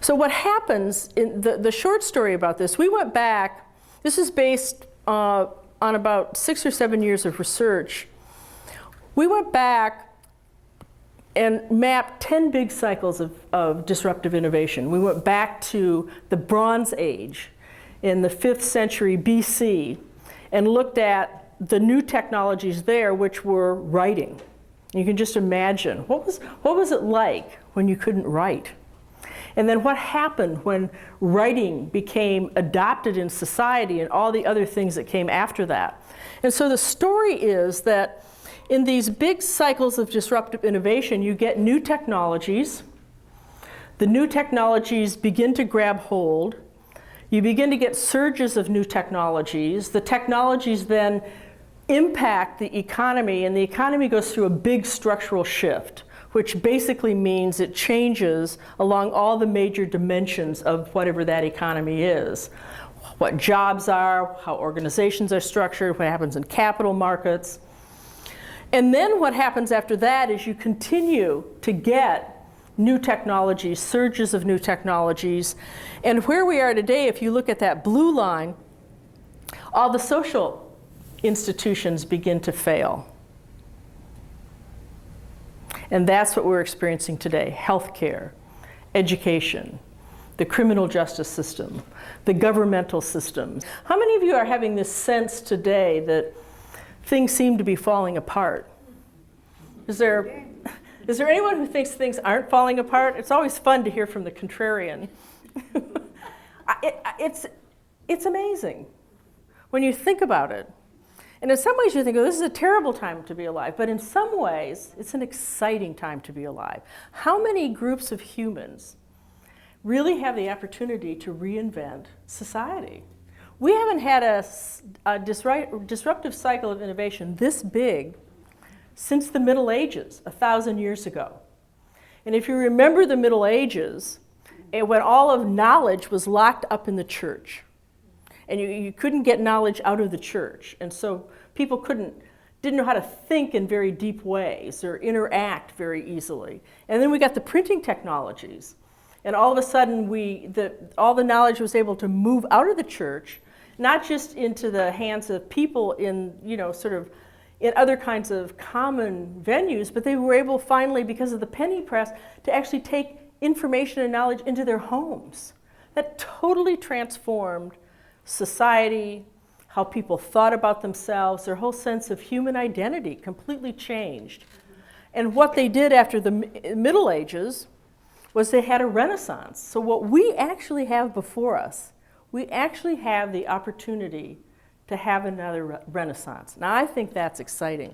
So what happens, in the short story about this, we went back, this is based on about 6 or 7 years of research. We went back and mapped 10 big cycles of disruptive innovation. We went back to the Bronze Age in the 5th century B.C. and looked at the new technologies there, which were writing. You can just imagine, what was it like when you couldn't write? And then what happened when writing became adopted in society and all the other things that came after that. And so the story is that in these big cycles of disruptive innovation, you get new technologies. The new technologies begin to grab hold. You begin to get surges of new technologies. The technologies then impact the economy, and the economy goes through a big structural shift, which basically means it changes along all the major dimensions of whatever that economy is. What jobs are, how organizations are structured, what happens in capital markets. And then what happens after that is you continue to get new technologies, surges of new technologies. And where we are today, if you look at that blue line, all the social institutions begin to fail. And that's what we're experiencing today: healthcare, education, the criminal justice system, the governmental systems. How many of you are having this sense today that things seem to be falling apart? Is there anyone who thinks things aren't falling apart? It's always fun to hear from the contrarian. It's amazing when you think about it. And in some ways you think, oh, this is a terrible time to be alive. But in some ways, it's an exciting time to be alive. How many groups of humans really have the opportunity to reinvent society? We haven't had a disruptive cycle of innovation this big since the Middle Ages, 1,000 years ago. And if you remember the Middle Ages, when all of knowledge was locked up in the church, and you couldn't get knowledge out of the church, and so people didn't know how to think in very deep ways or interact very easily. And then we got the printing technologies, and all of a sudden all the knowledge was able to move out of the church, not just into the hands of people in, sort of in other kinds of common venues, but they were able finally, because of the penny press, to actually take information and knowledge into their homes. That totally transformed society, how people thought about themselves, their whole sense of human identity completely changed. And what they did after the Middle Ages was they had a renaissance. So what we actually have before us, we actually have the opportunity to have another renaissance. Now, I think that's exciting.